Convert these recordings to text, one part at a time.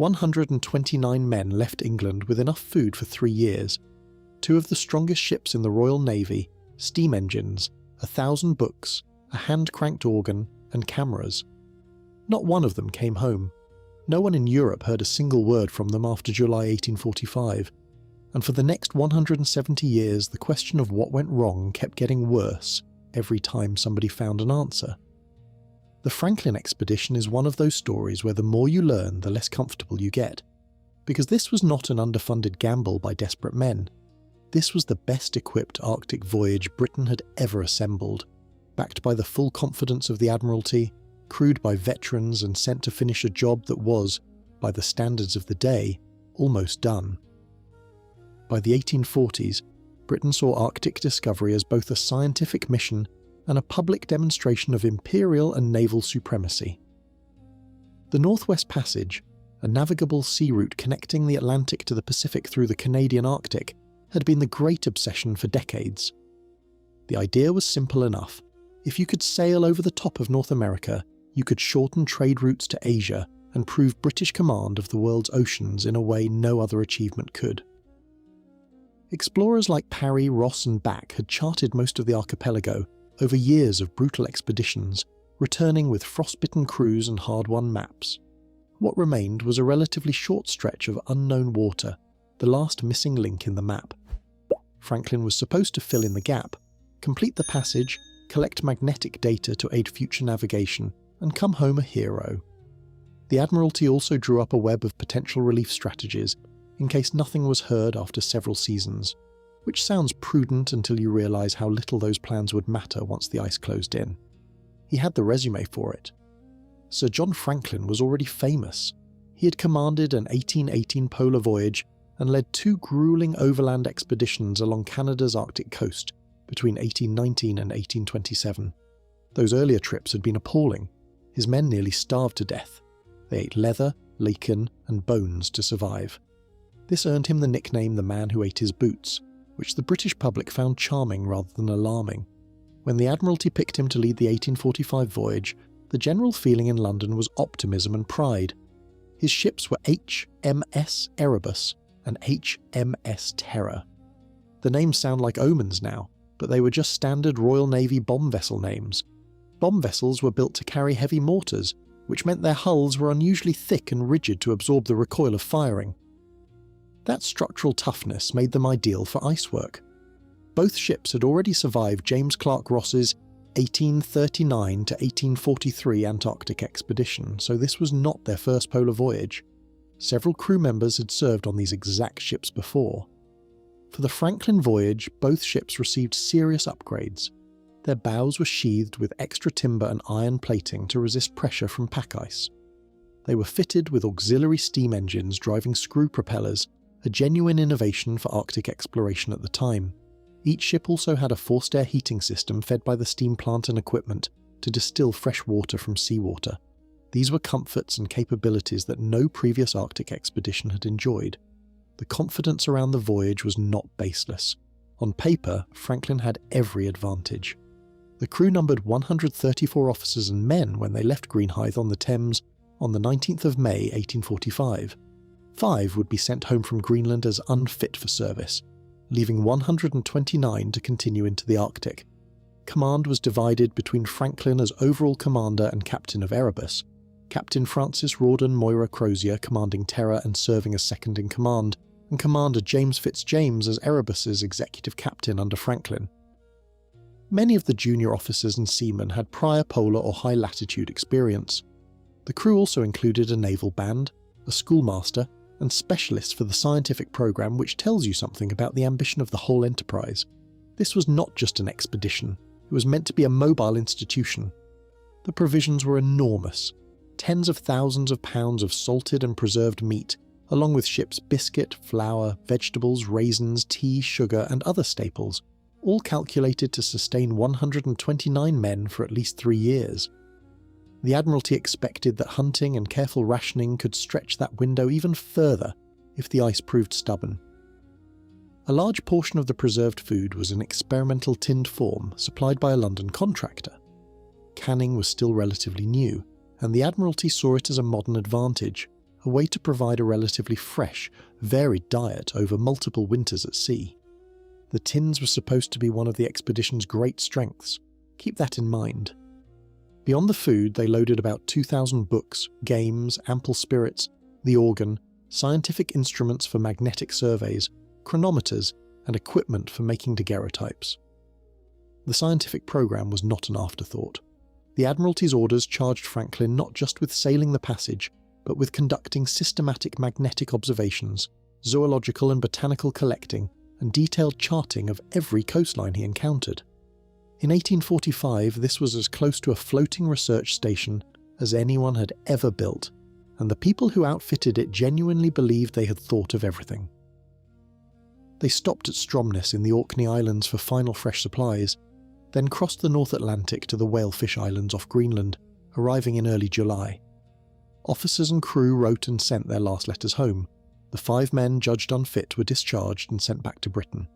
129 men left England with enough food for 3 years. 2 of the strongest ships in the Royal Navy, steam engines, 1,000 books, a hand-cranked organ, and cameras. Not one of them came home. No one in Europe heard a single word from them after July 1845, and for the next 170 years the question of what went wrong kept getting worse every time somebody found an answer. The Franklin expedition is one of those stories where the more you learn, the less comfortable you get. Because this was not an underfunded gamble by desperate men. This was the best equipped Arctic voyage Britain had ever assembled, backed by the full confidence of the Admiralty, crewed by veterans and sent to finish a job that was, by the standards of the day, almost done. By the 1840s, Britain saw Arctic discovery as both a scientific mission and a public demonstration of imperial and naval supremacy. The Northwest Passage, a navigable sea route connecting the Atlantic to the Pacific through the Canadian Arctic, had been the great obsession for decades. The idea was simple enough. If you could sail over the top of North America, you could shorten trade routes to Asia and prove British command of the world's oceans in a way no other achievement could. Explorers like Parry, Ross and Back had charted most of the archipelago over years of brutal expeditions, returning with frostbitten crews and hard-won maps. What remained was a relatively short stretch of unknown water, the last missing link in the map. Franklin was supposed to fill in the gap, complete the passage, collect magnetic data to aid future navigation, and come home a hero. The Admiralty also drew up a web of potential relief strategies, in case nothing was heard after several seasons, which sounds prudent until you realise how little those plans would matter once the ice closed in. He had the resume for it. Sir John Franklin was already famous. He had commanded an 1818 polar voyage and led 2 gruelling overland expeditions along Canada's Arctic coast between 1819 and 1827. Those earlier trips had been appalling. His men nearly starved to death. They ate leather, lichen, and bones to survive. This earned him the nickname the man who ate his boots, which the British public found charming rather than alarming. When the Admiralty picked him to lead the 1845 voyage, the general feeling in London was optimism and pride. His ships were HMS Erebus and HMS Terror. The names sound like omens now, but they were just standard Royal Navy bomb vessel names. Bomb vessels were built to carry heavy mortars, which meant their hulls were unusually thick and rigid to absorb the recoil of firing. That structural toughness made them ideal for ice work. Both ships had already survived James Clark Ross's 1839 to 1843 Antarctic expedition, so this was not their first polar voyage. Several crew members had served on these exact ships before. For the Franklin voyage, both ships received serious upgrades. Their bows were sheathed with extra timber and iron plating to resist pressure from pack ice. They were fitted with auxiliary steam engines driving screw propellers, a genuine innovation for Arctic exploration at the time. Each ship also had a forced air heating system fed by the steam plant and equipment to distill fresh water from seawater. These were comforts and capabilities that no previous Arctic expedition had enjoyed. The confidence around the voyage was not baseless. On paper, Franklin had every advantage. The crew numbered 134 officers and men when they left Greenhithe on the Thames on the 19th of May 1845. 5 would be sent home from Greenland as unfit for service, leaving 129 to continue into the Arctic. Command was divided between Franklin as overall commander and captain of Erebus, Captain Francis Rawdon Moira Crozier commanding Terror and serving as second in command, and Commander James Fitzjames as Erebus's executive captain under Franklin. Many of the junior officers and seamen had prior polar or high latitude experience. The crew also included a naval band, a schoolmaster, and specialists for the scientific program, which tells you something about the ambition of the whole enterprise. This was not just an expedition, it was meant to be a mobile institution. The provisions were enormous. Tens of thousands of pounds of salted and preserved meat, along with ship's biscuit, flour, vegetables, raisins, tea, sugar, and other staples, all calculated to sustain 129 men for at least 3 years. The Admiralty expected that hunting and careful rationing could stretch that window even further if the ice proved stubborn. A large portion of the preserved food was in experimental tinned form supplied by a London contractor. Canning was still relatively new, and the Admiralty saw it as a modern advantage, a way to provide a relatively fresh, varied diet over multiple winters at sea. The tins were supposed to be one of the expedition's great strengths. Keep that in mind. Beyond the food, they loaded about 2,000 books, games, ample spirits, the organ, scientific instruments for magnetic surveys, chronometers, and equipment for making daguerreotypes. The scientific program was not an afterthought. The Admiralty's orders charged Franklin not just with sailing the passage, but with conducting systematic magnetic observations, zoological and botanical collecting, and detailed charting of every coastline he encountered. In 1845, this was as close to a floating research station as anyone had ever built, and the people who outfitted it genuinely believed they had thought of everything. They stopped at Stromness in the Orkney Islands for final fresh supplies, then crossed the North Atlantic to the Whalefish Islands off Greenland, arriving in early July. Officers and crew wrote and sent their last letters home. The 5 men judged unfit were discharged and sent back to Britain.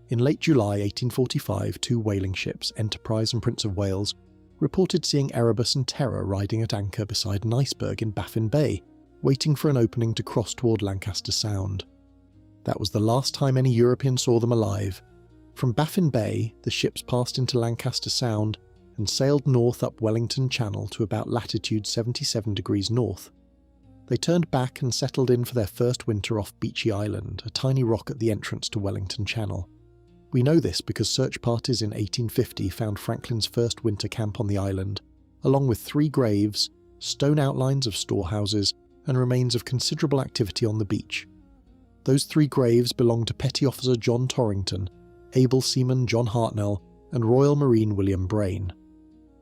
In late July 1845, 2 whaling ships, Enterprise and Prince of Wales, reported seeing Erebus and Terror riding at anchor beside an iceberg in Baffin Bay, waiting for an opening to cross toward Lancaster Sound. That was the last time any European saw them alive. From Baffin Bay, the ships passed into Lancaster Sound and sailed north up Wellington Channel to about latitude 77 degrees north. They turned back and settled in for their first winter off Beechey Island, a tiny rock at the entrance to Wellington Channel. We know this because search parties in 1850 found Franklin's first winter camp on the island, along with 3 graves, stone outlines of storehouses, and remains of considerable activity on the beach. Those 3 graves belonged to Petty Officer John Torrington, Able Seaman John Hartnell, and Royal Marine William Brain.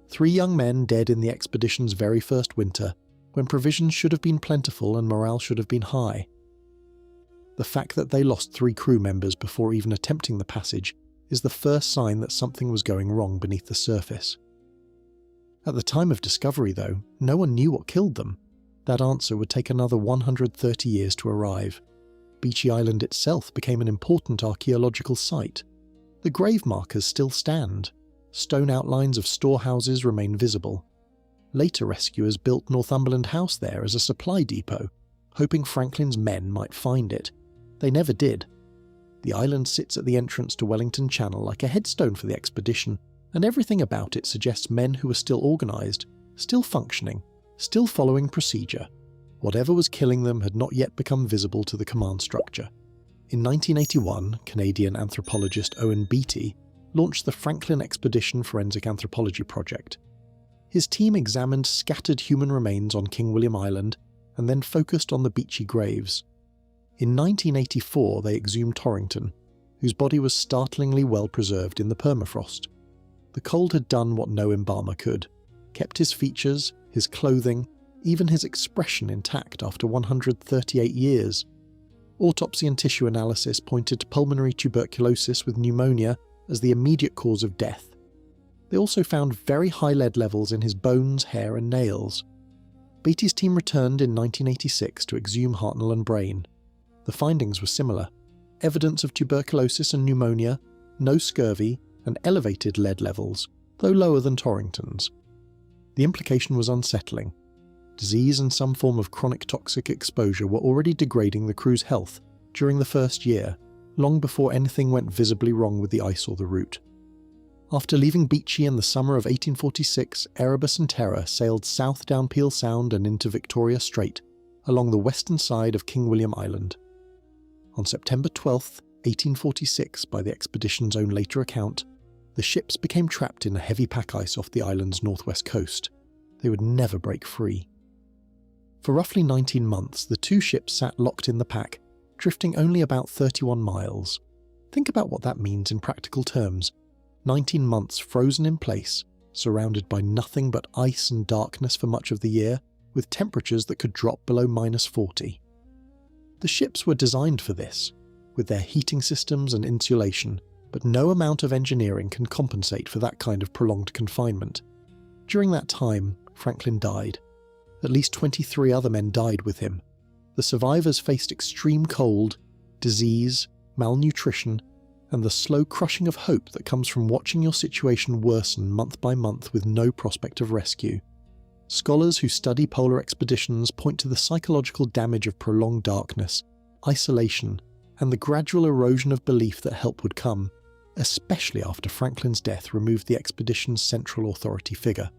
3 young men dead in the expedition's very first winter, when provisions should have been plentiful and morale should have been high. The fact that they lost 3 crew members before even attempting the passage is the first sign that something was going wrong beneath the surface. At the time of discovery, though, no one knew what killed them. That answer would take another 130 years to arrive. Beechey Island itself became an important archaeological site. The grave markers still stand. Stone outlines of storehouses remain visible. Later rescuers built Northumberland House there as a supply depot, hoping Franklin's men might find it. They never did. The island sits at the entrance to Wellington Channel like a headstone for the expedition, and everything about it suggests men who were still organised, still functioning, still following procedure. Whatever was killing them had not yet become visible to the command structure. In 1981, Canadian anthropologist Owen Beattie launched the Franklin Expedition Forensic Anthropology Project. His team examined scattered human remains on King William Island and then focused on the Beechey graves. In 1984, they exhumed Torrington, whose body was startlingly well preserved in the permafrost. The cold had done what no embalmer could, kept his features, his clothing, even his expression intact after 138 years. Autopsy and tissue analysis pointed to pulmonary tuberculosis with pneumonia as the immediate cause of death. They also found very high lead levels in his bones, hair and nails. Beattie's team returned in 1986 to exhume Hartnell and Brain. The findings were similar: evidence of tuberculosis and pneumonia, no scurvy, and elevated lead levels, though lower than Torrington's. The implication was unsettling. Disease and some form of chronic toxic exposure were already degrading the crew's health during the first year, long before anything went visibly wrong with the ice or the route. After leaving Beechey in the summer of 1846, Erebus and Terror sailed south down Peel Sound and into Victoria Strait, along the western side of King William Island. On September 12, 1846, by the expedition's own later account, the ships became trapped in a heavy pack ice off the island's northwest coast. They would never break free. For roughly 19 months, the 2 ships sat locked in the pack, drifting only about 31 miles. Think about what that means in practical terms. 19 months frozen in place, surrounded by nothing but ice and darkness for much of the year, with temperatures that could drop below -40. The ships were designed for this, with their heating systems and insulation, but no amount of engineering can compensate for that kind of prolonged confinement. During that time, Franklin died. At least 23 other men died with him. The survivors faced extreme cold, disease, malnutrition, and the slow crushing of hope that comes from watching your situation worsen month by month with no prospect of rescue. Scholars who study polar expeditions point to the psychological damage of prolonged darkness, isolation, and the gradual erosion of belief that help would come, especially after Franklin's death removed the expedition's central authority figure.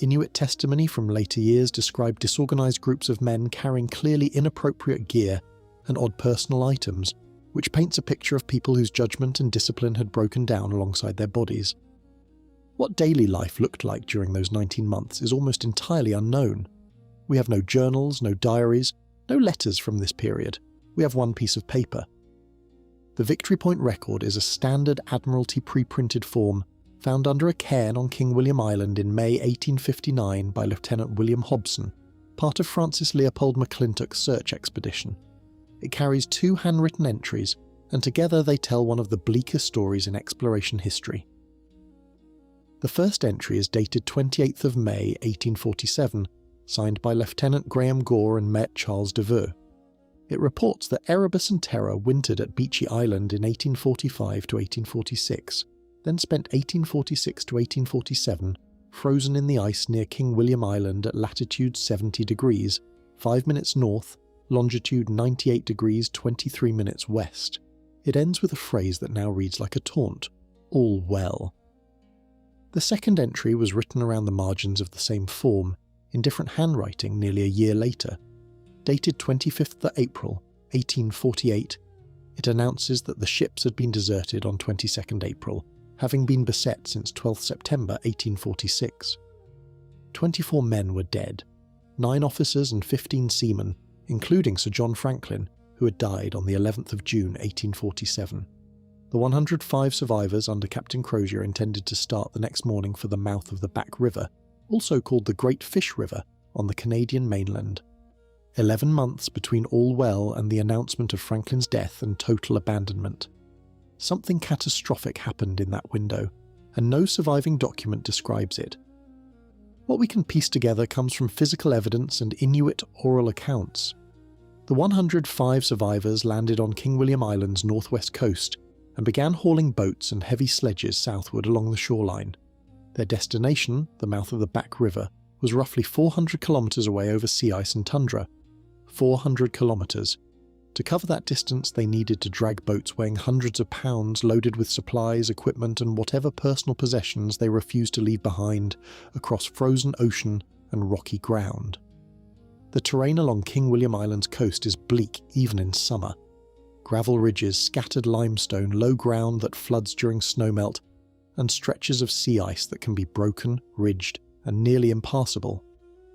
Inuit testimony from later years described disorganized groups of men carrying clearly inappropriate gear and odd personal items, which paints a picture of people whose judgment and discipline had broken down alongside their bodies. What daily life looked like during those 19 months is almost entirely unknown. We have no journals, no diaries, no letters from this period. We have one piece of paper. The Victory Point record is a standard Admiralty pre-printed form found under a cairn on King William Island in May 1859 by Lieutenant William Hobson, part of Francis Leopold McClintock's search expedition. It carries 2 handwritten entries, and together they tell one of the bleakest stories in exploration history. The first entry is dated 28th of May 1847, signed by Lieutenant Graham Gore and Mate Charles Deveux. It reports that Erebus and Terror wintered at Beechey Island in 1845 to 1846, then spent 1846 to 1847 frozen in the ice near King William Island at latitude 70 degrees, 5 minutes north, longitude 98 degrees 23 minutes west. It ends with a phrase that now reads like a taunt, "all well." The second entry was written around the margins of the same form, in different handwriting nearly a year later. Dated 25th of April, 1848, it announces that the ships had been deserted on 22nd April, having been beset since 12th September 1846. 24 men were dead, 9 officers and 15 seamen, including Sir John Franklin, who had died on the 11th of June 1847. The 105 survivors under Captain Crozier intended to start the next morning for the mouth of the Back River, also called the Great Fish River, on the Canadian mainland. 11 months between all well and the announcement of Franklin's death and total abandonment. Something catastrophic happened in that window, and no surviving document describes it. What we can piece together comes from physical evidence and Inuit oral accounts. The 105 survivors landed on King William Island's northwest coast and began hauling boats and heavy sledges southward along the shoreline. Their destination, the mouth of the Back River, was roughly 400 kilometres away over sea ice and tundra. 400 kilometres. To cover that distance, they needed to drag boats weighing hundreds of pounds loaded with supplies, equipment and whatever personal possessions they refused to leave behind across frozen ocean and rocky ground. The terrain along King William Island's coast is bleak even in summer. Gravel ridges, scattered limestone, low ground that floods during snowmelt, and stretches of sea ice that can be broken, ridged, and nearly impassable.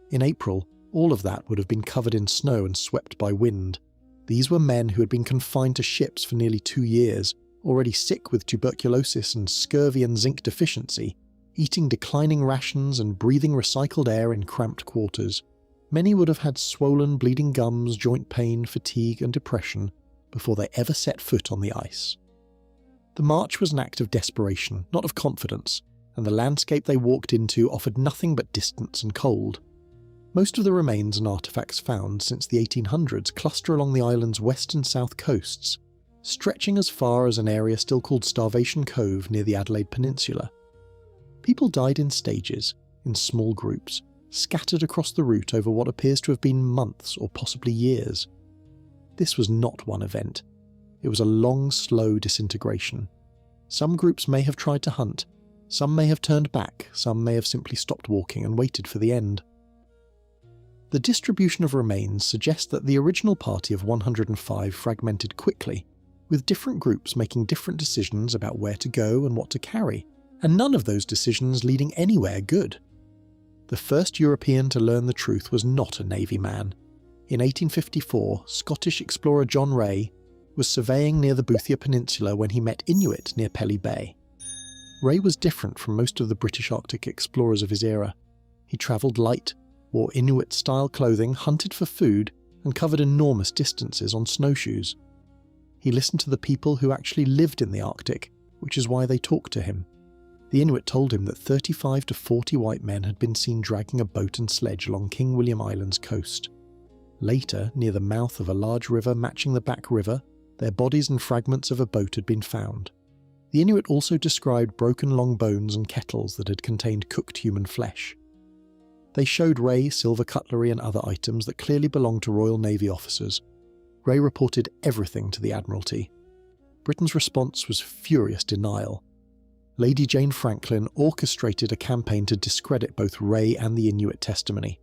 In April, all of that would have been covered in snow and swept by wind. These were men who had been confined to ships for nearly 2 years, already sick with tuberculosis and scurvy and zinc deficiency, eating declining rations and breathing recycled air in cramped quarters. Many would have had swollen, bleeding gums, joint pain, fatigue and depression before they ever set foot on the ice. The march was an act of desperation, not of confidence, and the landscape they walked into offered nothing but distance and cold. Most of the remains and artefacts found since the 1800s cluster along the island's west and south coasts, stretching as far as an area still called Starvation Cove near the Adelaide Peninsula. People died in stages, in small groups, scattered across the route over what appears to have been months or possibly years. This was not one event. It was a long, slow disintegration. Some groups may have tried to hunt, some may have turned back, some may have simply stopped walking and waited for the end. The distribution of remains suggests that the original party of 105 fragmented quickly, with different groups making different decisions about where to go and what to carry, and none of those decisions leading anywhere good. The first European to learn the truth was not a Navy man. In 1854, Scottish explorer John Rae was surveying near the Boothia Peninsula when he met Inuit near Pelly Bay. Rae was different from most of the British Arctic explorers of his era. He travelled light, wore Inuit-style clothing, hunted for food, and covered enormous distances on snowshoes. He listened to the people who actually lived in the Arctic, which is why they talked to him. The Inuit told him that 35 to 40 white men had been seen dragging a boat and sledge along King William Island's coast. Later, near the mouth of a large river matching the Back River, their bodies and fragments of a boat had been found. The Inuit also described broken long bones and kettles that had contained cooked human flesh. They showed Ray silver cutlery and other items that clearly belonged to Royal Navy officers. Ray reported everything to the Admiralty. Britain's response was furious denial. Lady Jane Franklin orchestrated a campaign to discredit both Ray and the Inuit testimony.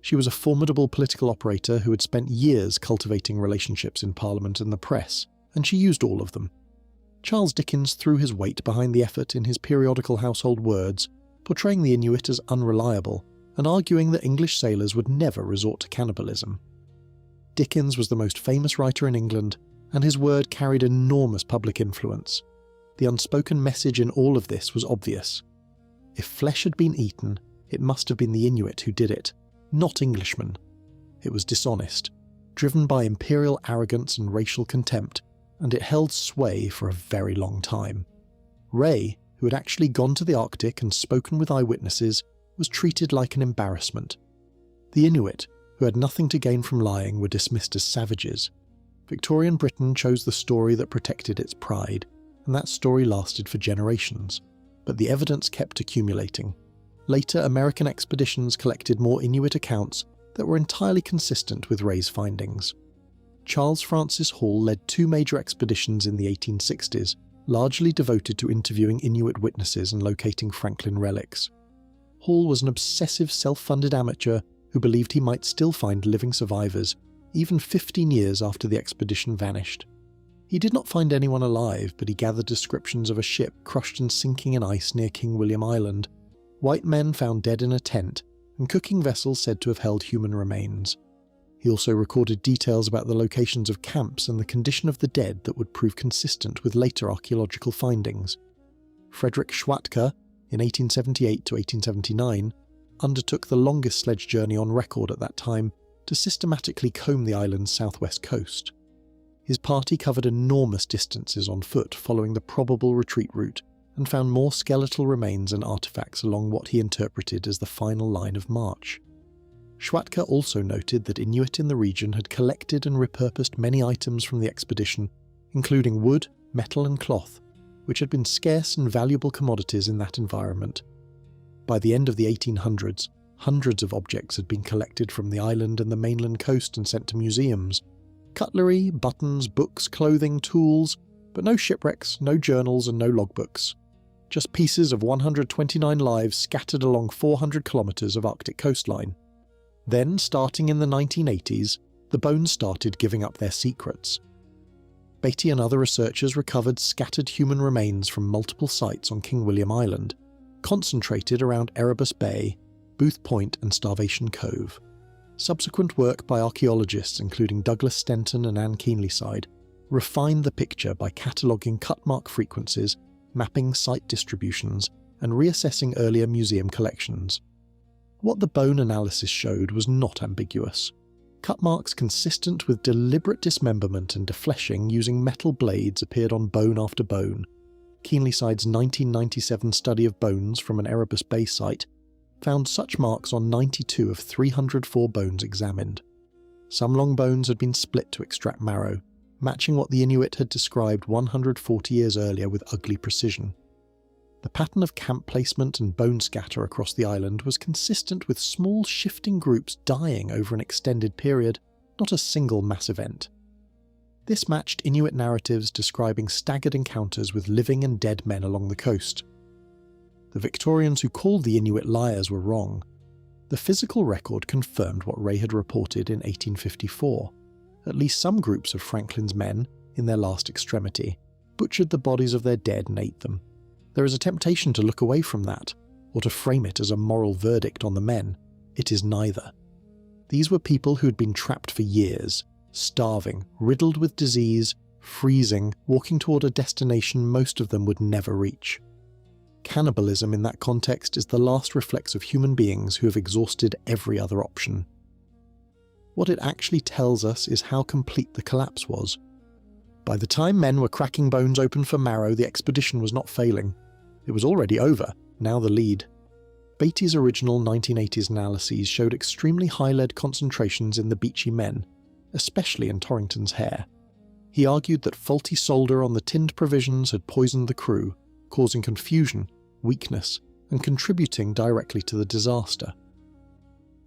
She was a formidable political operator who had spent years cultivating relationships in Parliament and the press, and she used all of them. Charles Dickens threw his weight behind the effort in his periodical Household Words, portraying the Inuit as unreliable and arguing that English sailors would never resort to cannibalism. Dickens was the most famous writer in England, and his word carried enormous public influence. The unspoken message in all of this was obvious. If flesh had been eaten, it must have been the Inuit who did it, not Englishmen. It was dishonest, driven by imperial arrogance and racial contempt, and it held sway for a very long time. Ray, who had actually gone to the Arctic and spoken with eyewitnesses, was treated like an embarrassment. The Inuit, who had nothing to gain from lying, were dismissed as savages. Victorian Britain chose the story that protected its pride, and that story lasted for generations. But the evidence kept accumulating. Later, American expeditions collected more Inuit accounts that were entirely consistent with Ray's findings. Charles Francis Hall led 2 major expeditions in the 1860s, largely devoted to interviewing Inuit witnesses and locating Franklin relics. Hall was an obsessive self-funded amateur who believed he might still find living survivors, even 15 years after the expedition vanished. He did not find anyone alive, but he gathered descriptions of a ship crushed and sinking in ice near King William Island, white men found dead in a tent, and cooking vessels said to have held human remains. He also recorded details about the locations of camps and the condition of the dead that would prove consistent with later archaeological findings. Frederick Schwatka, in 1878 to 1879, undertook the longest sledge journey on record at that time to systematically comb the island's southwest coast. His party covered enormous distances on foot following the probable retreat route and found more skeletal remains and artifacts along what he interpreted as the final line of march. Schwatka also noted that Inuit in the region had collected and repurposed many items from the expedition, including wood, metal and cloth, which had been scarce and valuable commodities in that environment. By the end of the 1800s, hundreds of objects had been collected from the island and the mainland coast and sent to museums. Cutlery, buttons, books, clothing, tools, but no shipwrecks, no journals and no logbooks. Just pieces of 129 lives scattered along 400 kilometres of Arctic coastline. Then, starting in the 1980s, the bones started giving up their secrets. Beechey and other researchers recovered scattered human remains from multiple sites on King William Island, concentrated around Erebus Bay, Booth Point and Starvation Cove. Subsequent work by archaeologists including Douglas Stenton and Anne Keenlyside refined the picture by cataloguing cut mark frequencies, mapping site distributions, and reassessing earlier museum collections. What the bone analysis showed was not ambiguous. Cut marks consistent with deliberate dismemberment and defleshing using metal blades appeared on bone after bone. Keenlyside's 1997 study of bones from an Erebus Bay site found such marks on 92 of 304 bones examined. Some long bones had been split to extract marrow, matching what the Inuit had described 140 years earlier with ugly precision. The pattern of camp placement and bone scatter across the island was consistent with small shifting groups dying over an extended period, not a single mass event. This matched Inuit narratives describing staggered encounters with living and dead men along the coast. The Victorians who called the Inuit liars were wrong. The physical record confirmed what Ray had reported in 1854. At least some groups of Franklin's men, in their last extremity, butchered the bodies of their dead and ate them. There is a temptation to look away from that, or to frame it as a moral verdict on the men. It is neither. These were people who had been trapped for years, starving, riddled with disease, freezing, walking toward a destination most of them would never reach. Cannibalism in that context is the last reflex of human beings who have exhausted every other option. What it actually tells us is how complete the collapse was. By the time men were cracking bones open for marrow, the expedition was not failing. It was already over, now the lead. Beatty's original 1980s analyses showed extremely high lead concentrations in the Beechey men, especially in Torrington's hair. He argued that faulty solder on the tinned provisions had poisoned the crew, causing confusion, weakness, and contributing directly to the disaster.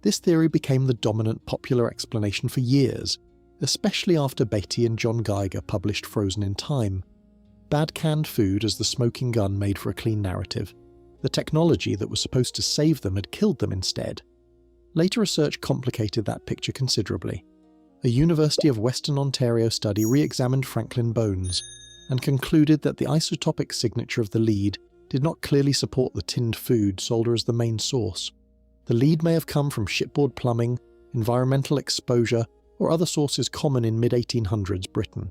This theory became the dominant popular explanation for years, especially after Beatty and John Geiger published Frozen in Time. Bad canned food as the smoking gun made for a clean narrative. The technology that was supposed to save them had killed them instead. Later research complicated that picture considerably. A University of Western Ontario study re-examined Franklin bones and concluded that the isotopic signature of the lead did not clearly support the tinned food sold as the main source. The lead may have come from shipboard plumbing, environmental exposure, or other sources common in mid-1800s Britain.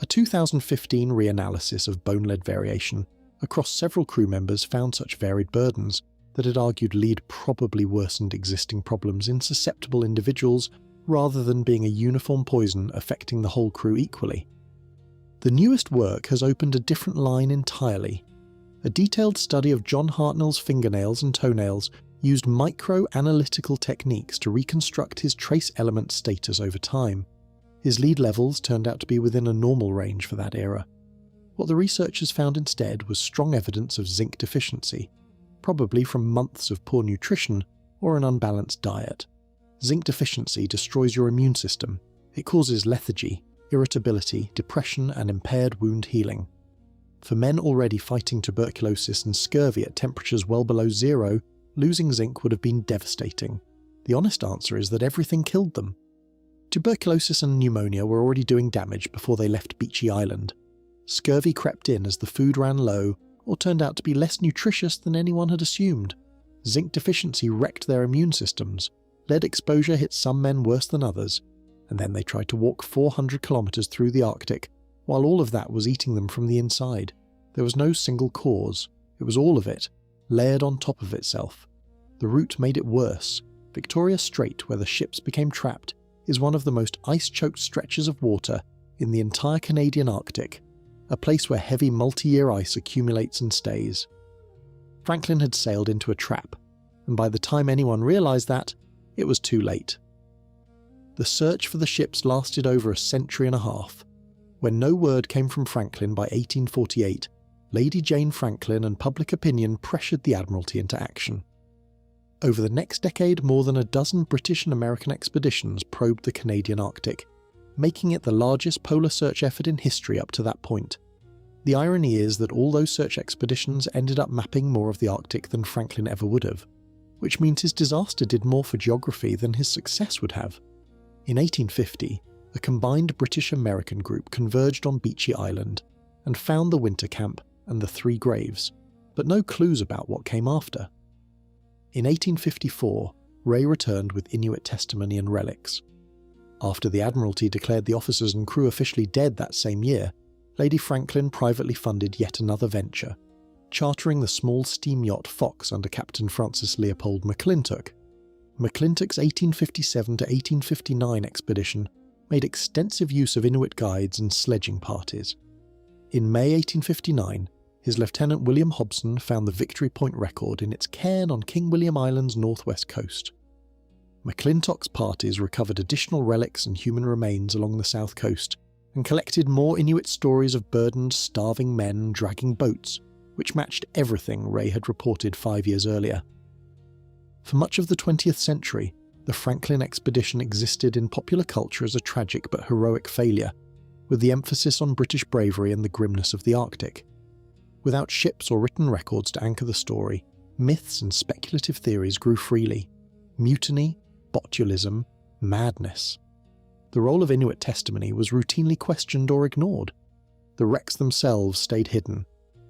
A 2015 reanalysis of bone lead variation across several crew members found such varied burdens that it argued lead probably worsened existing problems in susceptible individuals rather than being a uniform poison affecting the whole crew equally. The newest work has opened a different line entirely. A detailed study of John Hartnell's fingernails and toenails used micro-analytical techniques to reconstruct his trace element status over time. His lead levels turned out to be within a normal range for that era. What the researchers found instead was strong evidence of zinc deficiency, probably from months of poor nutrition or an unbalanced diet. Zinc deficiency destroys your immune system. It causes lethargy, irritability, depression, and impaired wound healing. For men already fighting tuberculosis and scurvy at temperatures well below zero, losing zinc would have been devastating. The honest answer is that everything killed them. Tuberculosis and pneumonia were already doing damage before they left Beechey Island. Scurvy crept in as the food ran low, or turned out to be less nutritious than anyone had assumed. Zinc deficiency wrecked their immune systems. Lead exposure hit some men worse than others, and then they tried to walk 400 kilometers through the Arctic, while all of that was eating them from the inside. There was no single cause. It was all of it, layered on top of itself. The route made it worse. Victoria Strait, where the ships became trapped, is one of the most ice-choked stretches of water in the entire Canadian Arctic, a place where heavy multi-year ice accumulates and stays. Franklin had sailed into a trap, and by the time anyone realised that, it was too late. The search for the ships lasted over a century and a half. When no word came from Franklin by 1848, Lady Jane Franklin and public opinion pressured the Admiralty into action. Over the next decade, more than a dozen British and American expeditions probed the Canadian Arctic, making it the largest polar search effort in history up to that point. The irony is that all those search expeditions ended up mapping more of the Arctic than Franklin ever would have, which means his disaster did more for geography than his success would have. In 1850, a combined British-American group converged on Beechey Island and found the winter camp and the 3 graves, but no clues about what came after. In 1854, Ray returned with Inuit testimony and relics. After the Admiralty declared the officers and crew officially dead that same year, Lady Franklin privately funded yet another venture, chartering the small steam yacht Fox under Captain Francis Leopold McClintock. McClintock's 1857 to 1859 expedition made extensive use of Inuit guides and sledging parties. In May 1859, his Lieutenant William Hobson found the Victory Point record in its cairn on King William Island's northwest coast. McClintock's parties recovered additional relics and human remains along the south coast, and collected more Inuit stories of burdened, starving men dragging boats, which matched everything Ray had reported 5 years earlier. For much of the 20th century, the Franklin expedition existed in popular culture as a tragic but heroic failure, with the emphasis on British bravery and the grimness of the Arctic. Without ships or written records to anchor the story, myths and speculative theories grew freely. Mutiny, botulism, madness. The role of Inuit testimony was routinely questioned or ignored. The wrecks themselves stayed hidden.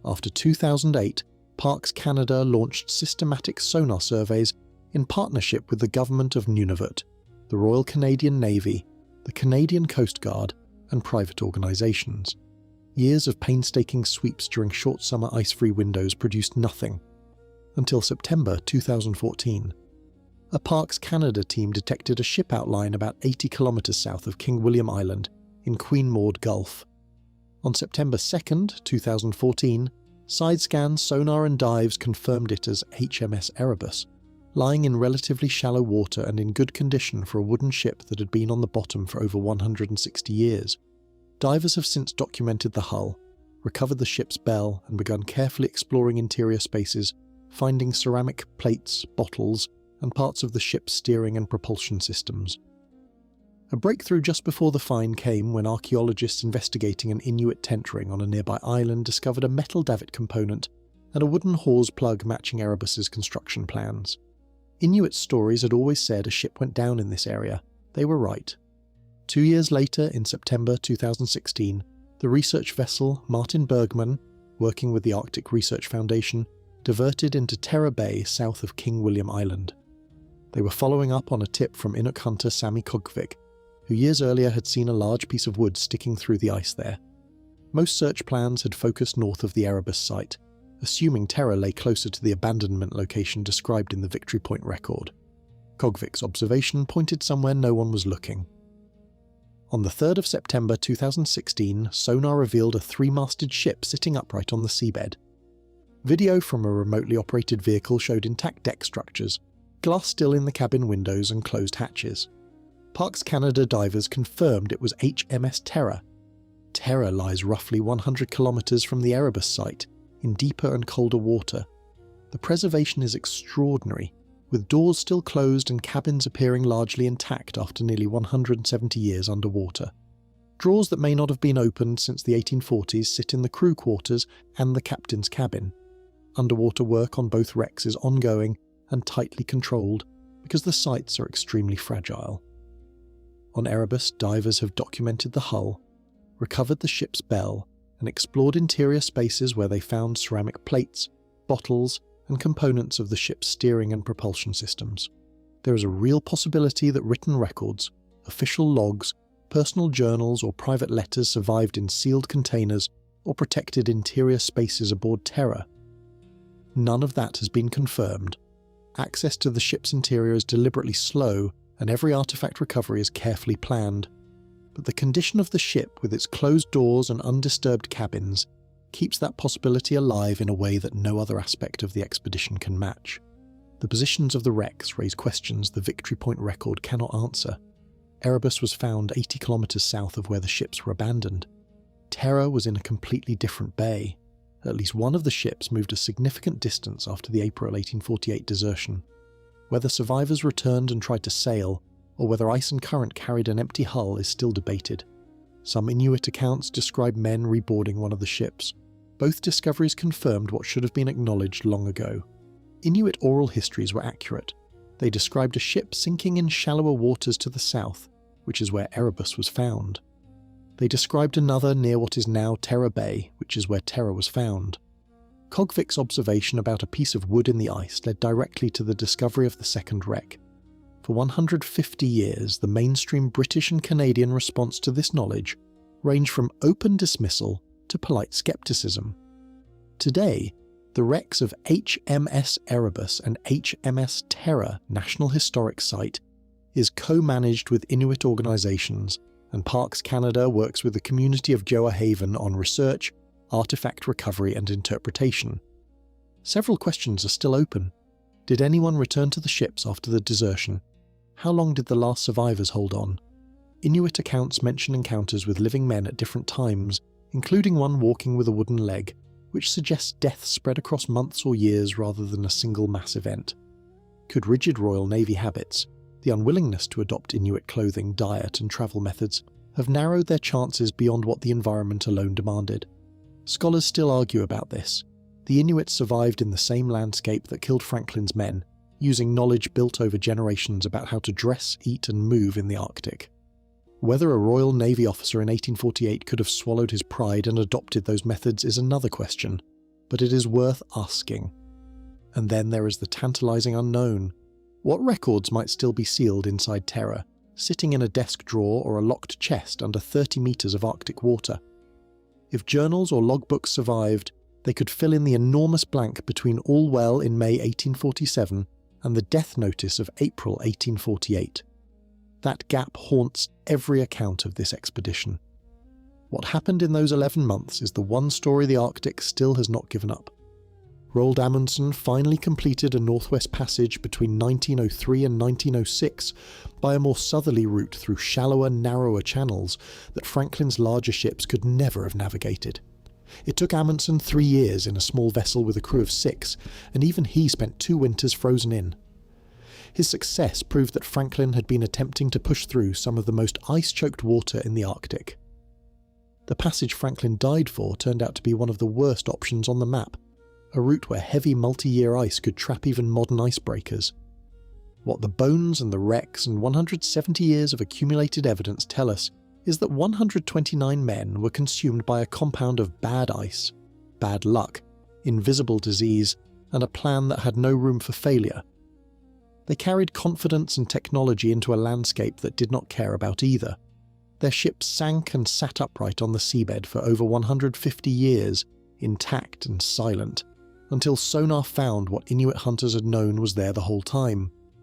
After 2008, Parks Canada launched systematic sonar surveys in partnership with the government of Nunavut, the Royal Canadian Navy, the Canadian Coast Guard, and private organisations. Years of painstaking sweeps during short summer ice-free windows produced nothing, until September 2014. A Parks Canada team detected a ship outline about 80 kilometres south of King William Island in Queen Maud Gulf. On September 2nd, 2014, side scans, sonar and dives confirmed it as HMS Erebus, lying in relatively shallow water and in good condition for a wooden ship that had been on the bottom for over 160 years. Divers have since documented the hull, recovered the ship's bell, and begun carefully exploring interior spaces, finding ceramic plates, bottles, and parts of the ship's steering and propulsion systems. A breakthrough just before the find came when archaeologists investigating an Inuit tent ring on a nearby island discovered a metal davit component and a wooden hawse plug matching Erebus's construction plans. Inuit stories had always said a ship went down in this area. They were right. 2 years later, in September 2016, the research vessel Martin Bergman, working with the Arctic Research Foundation, diverted into Terror Bay south of King William Island. They were following up on a tip from Inuk hunter Sami Kogvik, who years earlier had seen a large piece of wood sticking through the ice there. Most search plans had focused north of the Erebus site, assuming Terror lay closer to the abandonment location described in the Victory Point record. Kogvik's observation pointed somewhere no one was looking. On the 3rd of September 2016, sonar revealed a 3-masted ship sitting upright on the seabed. Video from a remotely operated vehicle showed intact deck structures, glass still in the cabin windows and closed hatches. Parks Canada divers confirmed it was HMS Terror. Terror lies roughly 100 kilometres from the Erebus site, in deeper and colder water. The preservation is extraordinary, with doors still closed and cabins appearing largely intact after nearly 170 years underwater. Drawers that may not have been opened since the 1840s sit in the crew quarters and the captain's cabin. Underwater work on both wrecks is ongoing and tightly controlled because the sites are extremely fragile. On Erebus, divers have documented the hull, recovered the ship's bell, and explored interior spaces where they found ceramic plates, bottles, and components of the ship's steering and propulsion systems. There is a real possibility that written records, official logs, personal journals, or private letters survived in sealed containers or protected interior spaces aboard Terror. None of that has been confirmed. Access to the ship's interior is deliberately slow, and every artifact recovery is carefully planned. But the condition of the ship, with its closed doors and undisturbed cabins, keeps that possibility alive in a way that no other aspect of the expedition can match. The positions of the wrecks raise questions the Victory Point record cannot answer. Erebus was found 80 kilometres south of where the ships were abandoned. Terror was in a completely different bay. At least one of the ships moved a significant distance after the April 1848 desertion. Whether survivors returned and tried to sail, or whether ice and current carried an empty hull is still debated. Some Inuit accounts describe men reboarding one of the ships. Both discoveries confirmed what should have been acknowledged long ago. Inuit oral histories were accurate. They described a ship sinking in shallower waters to the south, which is where Erebus was found. They described another near what is now Terror Bay, which is where Terror was found. Kogvik's observation about a piece of wood in the ice led directly to the discovery of the second wreck. For 150 years, the mainstream British and Canadian response to this knowledge ranged from open dismissal to polite skepticism. Today, the wrecks of HMS Erebus and HMS Terror National Historic Site is co-managed with Inuit organisations, and Parks Canada works with the community of Joa Haven on research, artefact recovery and interpretation. Several questions are still open. Did anyone return to the ships after the desertion? How long did the last survivors hold on? Inuit accounts mention encounters with living men at different times, including one walking with a wooden leg, which suggests death spread across months or years rather than a single mass event. Could rigid Royal Navy habits, the unwillingness to adopt Inuit clothing, diet and travel methods, have narrowed their chances beyond what the environment alone demanded? Scholars still argue about this. The Inuit survived in the same landscape that killed Franklin's men, using knowledge built over generations about how to dress, eat and move in the Arctic. Whether a Royal Navy officer in 1848 could have swallowed his pride and adopted those methods is another question, but it is worth asking. And then there is the tantalising unknown. What records might still be sealed inside Terror, sitting in a desk drawer or a locked chest under 30 metres of Arctic water? If journals or logbooks survived, they could fill in the enormous blank between all well in May 1847 and the death notice of April 1848. That gap haunts every account of this expedition. What happened in those 11 months is the one story the Arctic still has not given up. Roald Amundsen finally completed a northwest passage between 1903 and 1906 by a more southerly route through shallower, narrower channels that Franklin's larger ships could never have navigated. It took Amundsen 3 years in a small vessel with a crew of 6, and even he spent 2 winters frozen in. His success proved that Franklin had been attempting to push through some of the most ice-choked water in the Arctic. The passage Franklin died for turned out to be one of the worst options on the map, a route where heavy multi-year ice could trap even modern icebreakers. What the bones and the wrecks and 170 years of accumulated evidence tell us is that 129 men were consumed by a compound of bad ice, bad luck, invisible disease, and a plan that had no room for failure. They carried confidence and technology into a landscape that did not care about either. Their ships sank and sat upright on the seabed for over 150 years, intact and silent, until sonar found what Inuit hunters had known was there the whole time: